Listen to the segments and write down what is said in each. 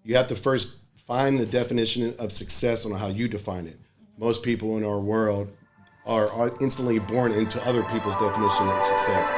you have to first find the definition of success on how you define it. Most people in our world are instantly born into other people's definition of success.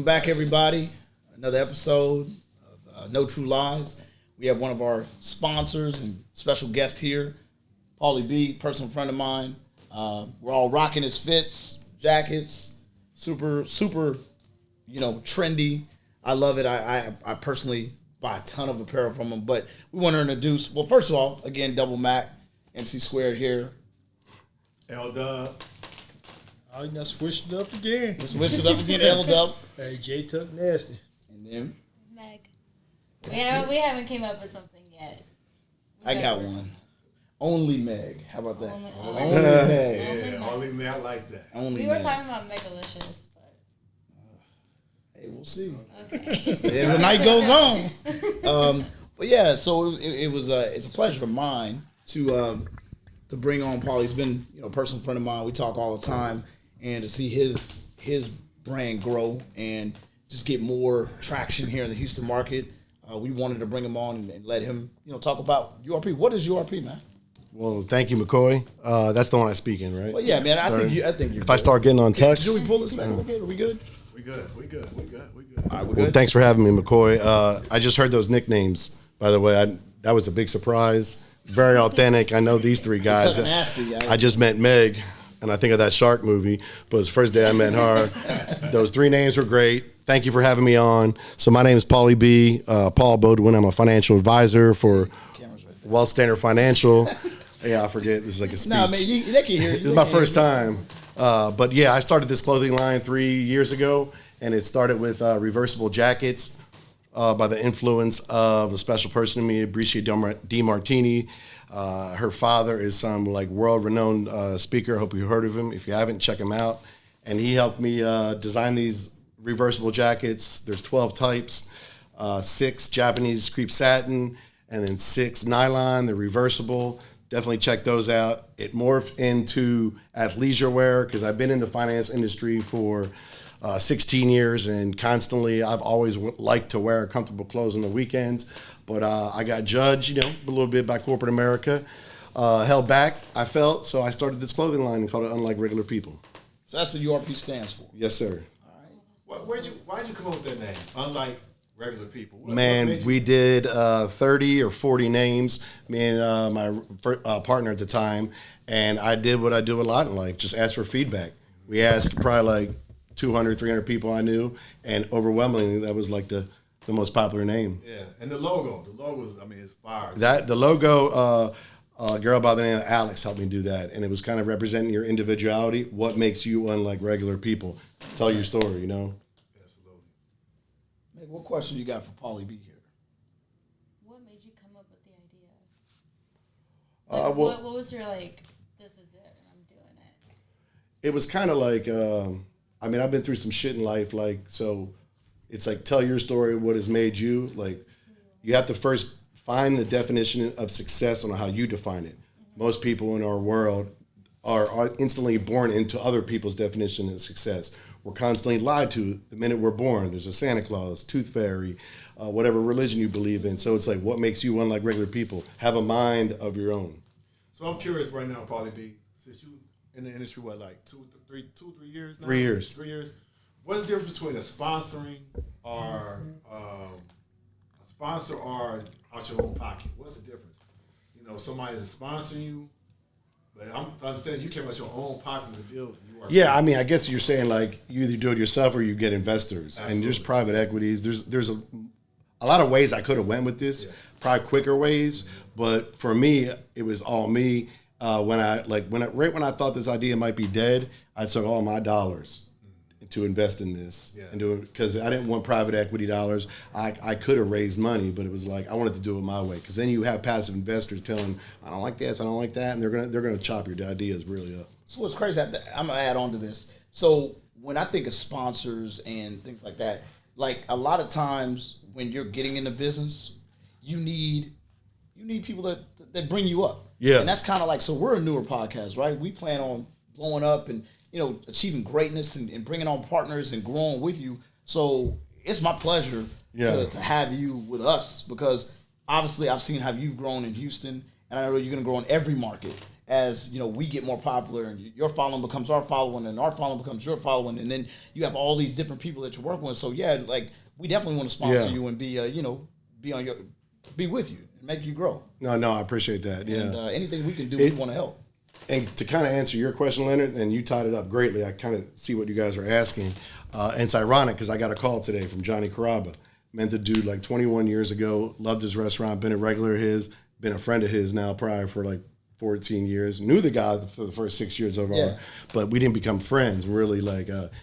Back, everybody. Another episode of No True Lies. We have one of our sponsors and special guest here, Paulie B, personal friend of mine. We're all rocking his fits, jackets, super, trendy. I love it. I personally buy a ton of apparel from him, but we want to introduce, well, first of all, again, Double Mac, MC Squared here. L-Dub. Oh, you done switched it up again. Switched it up again, L-Dub. Hey, J-Tuck Nasty. And then? Meg. We haven't came up with something yet. I got one. Only Meg. How about that? Only Meg. Yeah, only Meg. I like that. Only we were Meg. talking about Megalicious, but... Hey, we'll see. Okay. As the night goes on. But yeah, so it's a pleasure of mine to bring on Paulie. He's been a personal friend of mine. We talk all the time, and to see his brand grow and just get more traction here in the Houston market, we wanted to bring him on and let him talk about URP. What is URP, man? Well, thank you, McCoy. That's the one I speak in, right? Well, yeah, man. I think you're. If good. I start getting on touch, Should we pull this back? Okay, are we good? We good. All right, we're well, good. thanks for having me, McCoy. I just heard those nicknames, by the way. That was a big surprise. Very authentic. I know these three guys. Nasty. I just met Meg, and I think of that shark movie. But it's the first day I met her. Those three names were great. Thank you for having me on. So my name is Paulie B. Paul Bodwin. I'm a financial advisor for Wealth Standard Financial. Yeah, I forget. This is like a speech. Nah, man, they can hear you. This is my first time. But yeah, I started this clothing line 3 years ago, and it started with reversible jackets. By the influence of a special person to me, Bricia DiMartini. Her father is some world-renowned speaker. I hope you heard of him. If you haven't, check him out. And he helped me design these reversible jackets. There's 12 types, 6 Japanese crepe satin, and then 6 nylon. They're reversible. Definitely check those out. It morphed into athleisure wear because I've been in the finance industry for 16 years, and constantly I've always liked to wear comfortable clothes on the weekends, but I got judged, a little bit by corporate America, held back, I felt, so I started this clothing line and called it Unlike Regular People. So that's what URP stands for. Yes, sir. All right. Why'd you come up with that name? Unlike Regular People. Man, we did 30 or 40 names, me and my partner at the time, and I did what I do a lot in life, just ask for feedback. We asked probably 200, 300 people I knew, and overwhelmingly that was the most popular name. Yeah, and the logo's, inspired. The logo, a girl by the name of Alex helped me do that, and it was kind of representing your individuality, what makes you unlike regular people. Tell your story, Absolutely. Man, what question you got for Paulie B here? What made you come up with the idea? What was your this is it, and I'm doing it? It was kind of I've been through some shit in life, so it's tell your story, what has made you, you have to first find the definition of success on how you define it. Most people in our world are instantly born into other people's definition of success. We're constantly lied to the minute we're born. There's a Santa Claus, tooth fairy, whatever religion you believe in. So it's what makes you unlike regular people? Have a mind of your own. So I'm curious right now, Paulie B, since you in the industry, 2 or 3 years now? 3 years. 3 years. What's the difference between a sponsoring or sponsor or out your own pocket? What's the difference? You know, somebody's sponsoring you, but I'm understanding you came out your own pocket to build. Yeah, I mean, I guess you're saying like you either do it yourself or you get investors. Absolutely. And there's private equities. There's a lot of ways I could have went with this, probably quicker ways. But for me, it was all me. When I thought this idea might be dead, I took all my dollars to invest in this and do it because I didn't want private equity dollars. I could have raised money, but it was like I wanted to do it my way because then you have passive investors telling I don't like this, I don't like that, and they're gonna chop your ideas really up. So what's crazy, I'm gonna add on to this. So when I think of sponsors and things like that, like a lot of times when you're getting into business, you need people that bring you up. Yeah. And that's kind of like, so we're a newer podcast, right? We plan on blowing up and, achieving greatness and bringing on partners and growing with you. So it's my pleasure to have you with us because obviously I've seen how you've grown in Houston and I know you're going to grow in every market as, we get more popular and your following becomes our following and our following becomes your following. And then you have all these different people that you're working with. So we definitely want to sponsor you and be with you and make you grow. No, I appreciate that. Yeah. And anything we can do, we want to help. And to kind of answer your question, Leonard, and you tied it up greatly, I kind of see what you guys are asking. And it's ironic because I got a call today from Johnny Caraba. Met the dude like 21 years ago, loved his restaurant, been a regular of his, been a friend of his now prior for like 14 years. Knew the guy for the first 6 years of our, but we didn't become friends. Really,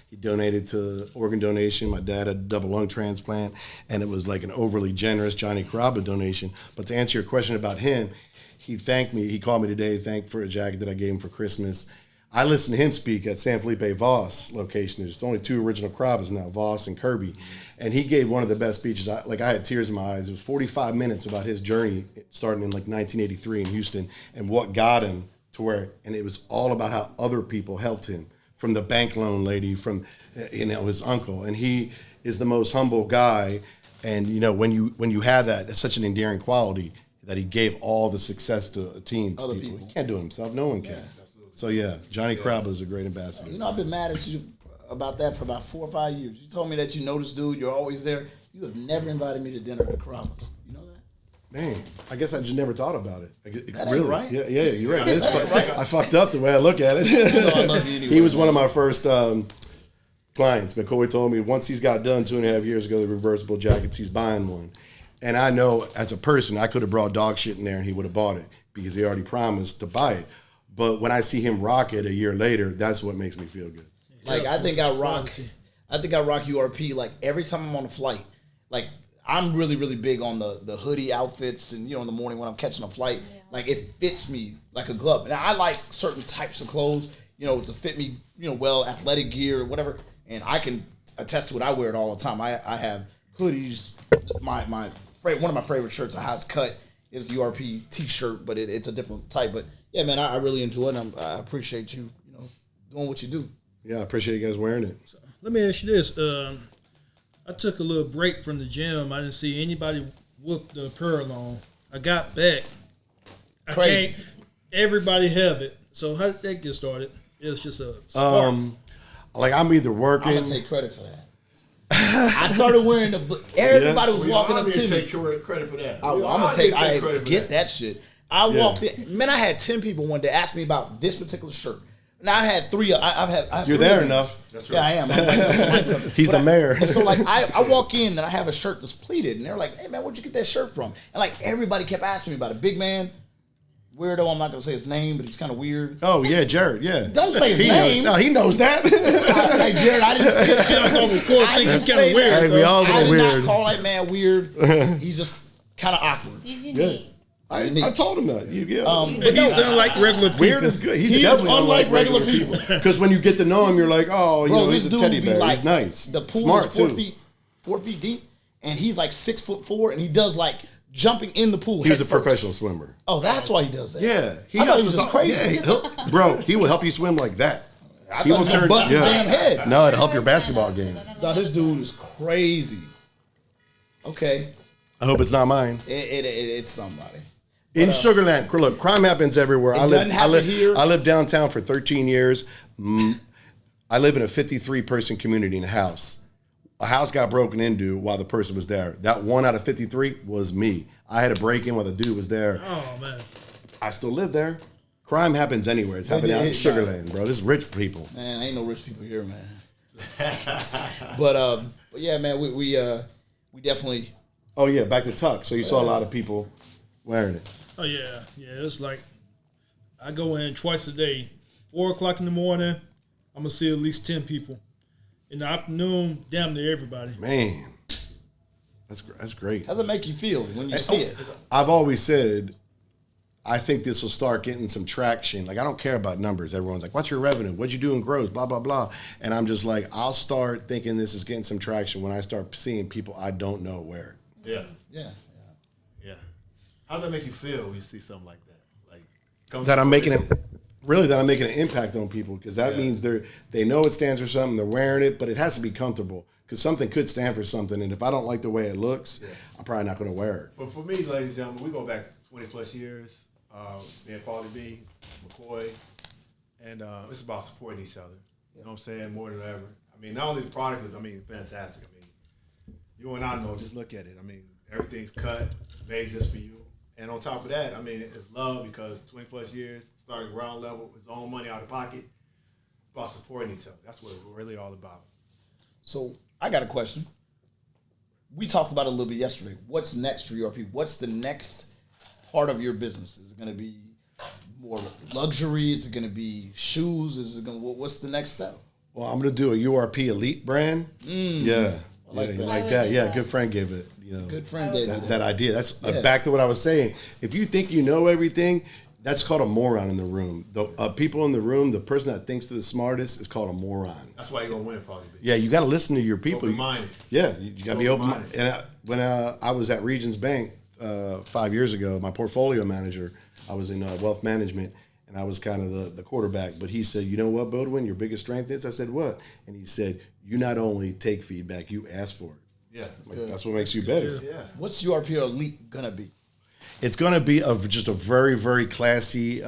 he donated to organ donation. My dad had a double lung transplant, and it was like an overly generous Johnny Caraba donation. But to answer your question about him, he thanked me. He called me today, thanked for a jacket that I gave him for Christmas. I listened to him speak at San Felipe Voss location. There's only two original Carabas now, Voss and Kirby. And he gave one of the best speeches. I had tears in my eyes. It was 45 minutes about his journey starting in like 1983 in Houston and what got him to where, and it was all about how other people helped him, from the bank loan lady, from his uncle. And he is the most humble guy. And when you have that, it's such an endearing quality that he gave all the success to a team. Other people. He can't do it himself. No one can. So Johnny Caraba is a great ambassador. I've been mad at you about that for about 4 or 5 years. You told me that you know this dude, you're always there. You have never invited me to dinner at the Carabas. You know that? Man, I guess I just never thought about it. That ain't right. Yeah, you're right. I fucked up the way I look at it. I love you anyway. He was one of my first clients. McCoy told me once he's got done 2.5 years ago, the reversible jackets, he's buying one. And I know as a person, I could have brought dog shit in there and he would have bought it because he already promised to buy it. But when I see him rock it a year later, that's what makes me feel good. Like I think I rock URP like every time I'm on a flight. Like I'm really, really big on the hoodie outfits and in the morning when I'm catching a flight, like it fits me like a glove. Now I like certain types of clothes, to fit me, well, athletic gear, whatever. And I can attest to it. I wear it all the time. I have hoodies. One of my favorite shirts, how it's cut, is the URP t-shirt, but it's a different type. But yeah, man, I really enjoy it. And I appreciate you, doing what you do. Yeah, I appreciate you guys wearing it. So, let me ask you this: I took a little break from the gym. I didn't see anybody whoop the pearl on. I got back. Crazy. Everybody have it. So how did that get started? It was just a spark. I'm either working. I'm gonna take credit for that. I started wearing the. Everybody was walking up to me. Take credit for that. I'm gonna take. I forget that shit. I walked in. Man, I had 10 people one day ask me about this particular shirt. Now I had 3. I've had. You're there enough. That's right. Yeah, I am. I'm He's the mayor. And so I walk in and I have a shirt that's pleated, and they're like, "Hey man, where'd you get that shirt from?" And everybody kept asking me about it. Big man, weirdo. I'm not gonna say his name, but he's kind of weird. Oh yeah, Jared. Yeah. Don't say his name. No, he knows that. Hey Jared, I didn't say that. I think he's kind of weird. Hey, we all I did weird. not call that man weird. He's just kind of awkward. He's unique. I told him that. He sounds like regular people. Weird is good. He's He is definitely unlike regular people. Because when you get to know him, you're like, oh, Bro, he's a this teddy dude be bear. He's nice. The pool Smart is 4 too. 4 feet deep, and he's 6'4", and he does jumping in the pool. He was a head first. professional swimmer. Oh, that's why he does that. Yeah, I thought he was just crazy. Bro, he will help you swim like that. I thought he was gonna bust his damn head. No, it'll help your basketball game. No, this dude is crazy. Okay, I hope it's not mine. it's somebody. In Sugarland, look, crime happens everywhere. I doesn't happen here. I lived downtown for 13 years. I live in a 53-person community in a house. a house got broken into while the person was there. That 1 out of 53 was me. I had a break in while the dude was there. Oh man. I still live there. Crime happens anywhere. It's happening out in Sugarland, bro. This is rich people. Man, ain't no rich people here, man. but yeah, man, we definitely. Oh yeah, back to Tuck. So you saw a lot of people wearing it. Oh yeah. It's like I go in twice a day. 4 o'clock in the morning, I'm gonna see at least 10 people. In the afternoon, damn near everybody. Man, that's great. How's it make you feel when you see it? I've always said, I think this will start getting some traction. Like, I don't care about numbers. Everyone's like, what's your revenue? What'd you do in gross? Blah, blah, blah. And I'm just like, I'll start thinking this is getting some traction when I start seeing people I don't know wear it. Yeah. How does that make you feel when you see something like that? Like that I'm making an impact on people, because that means they know it stands for something, they're wearing it, but it has to be comfortable, because something could stand for something, and if I don't like the way it looks, I'm probably not going to wear it. But for me, ladies and gentlemen, we go back 20 plus years. Me and Paulie B, McCoy, and it's about supporting each other. You know what I'm saying? More than ever. I mean, not only the product is, fantastic. I mean, you and I know, just look at it. I mean, everything's cut, made just for you. And on top of that, it's love, because 20 plus years, starting ground level, his own money out of pocket, about supporting each other. That's what it's really all about. So I got a question. We talked about it a little bit yesterday. What's next for URP? What's the next part of your business? Is it going to be more luxury? Is it going to be shoes? What's the next step? Well, I'm going to do a URP Elite brand. Yeah. I like that. You like that? Yeah, a good friend gave it. Good friend gave it. That idea. That's back to what I was saying. If you think you know everything, that's called a moron in the room. The people in the room, the person that thinks they're the smartest is called a moron. That's why you're going to win, probably. Yeah, you got to listen to your people. Open-minded. Yeah, you got to be open-minded. And when I was at Regions Bank 5 years ago, my portfolio manager, I was in wealth management, and I was kind of the quarterback. But he said, you know what, Bodwin, your biggest strength is? I said, what? And he said, you not only take feedback, you ask for it. Yeah. That's what makes you better. Yeah. What's URP Elite going to be? It's going to be just a very, very classy,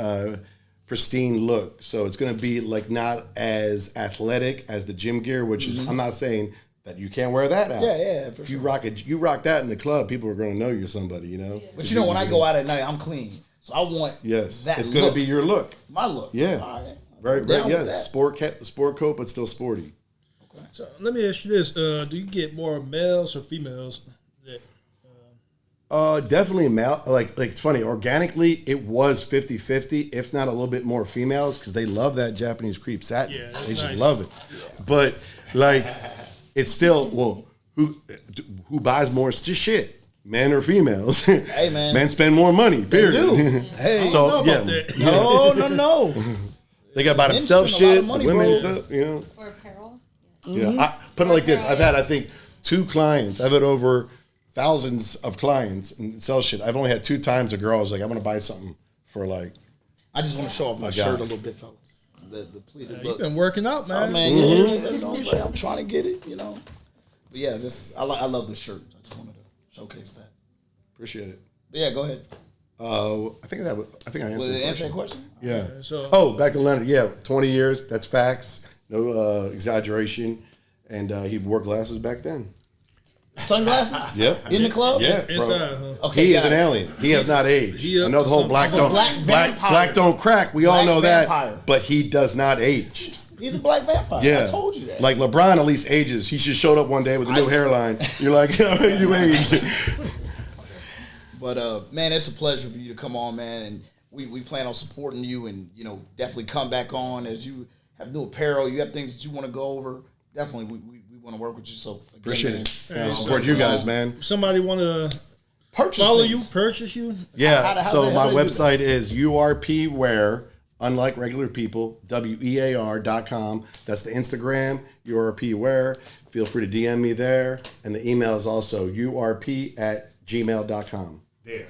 pristine look. So it's going to be like not as athletic as the gym gear, which is, I'm not saying that you can't wear that out. Yeah, for sure. You rock that in the club, people are going to know you're somebody, you know? But when I go out at night, I'm clean. So I want that it's going to be your look. My look. Yeah. All right. Very, sport coat, but still sporty. So let me ask you this: do you get more males or females? Definitely male. Like it's funny. Organically, it was 50-50, if not a little bit more females, because they love that Japanese crepe satin. Yeah, that's they just nice. love it. Yeah. But like, it's still who buys more shit? Men or females? Hey man, men spend more money. Period. They do. Hey, so yeah, no. They got to buy Men themselves spend a lot shit, of money, women bro. stuff. You know. For apparel? Yeah, I put it like this. I've had, I think, 2 clients. I've had over thousands of clients and sell shit. I've only had 2 times a girl was like, I'm going to buy something for like. I just want to show off my shirt a little bit, fellas. The pleated look. You've been working out, man. Oh, man, I'm trying to get it, you know. But yeah, I love this shirt. I just wanted to showcase that. Appreciate it. But yeah, go ahead. I think I answered. Was it the answer question. that question? Yeah. So, back to Leonard. Yeah, 20 years. That's facts. No exaggeration. And he wore glasses back then. Sunglasses? Yep. In the club? Yeah, inside, bro. huh? Okay, He is got an it. alien. He has not aged. He I know the whole black He's a black vampire. black don't crack. We all Black know vampire. that. But he does not age. He's a black vampire. Yeah. I told you that. Like LeBron at least ages. He just showed up one day with a new hairline. You're like, you aged. But man, it's a pleasure for you to come on, man, and we plan on supporting you, and definitely come back on as you have new apparel, you have things that you want to go over. Definitely, we want to work with you. So again, Appreciate man, it. Yeah, support you guys, man. Somebody want to Purchase follow things. you, purchase you? Yeah. So my how do they do website is URPwear, unlike regular people, WEAR.com. That's the Instagram, URPwear. Feel free to DM me there. And the email is also URP@gmail.com. There.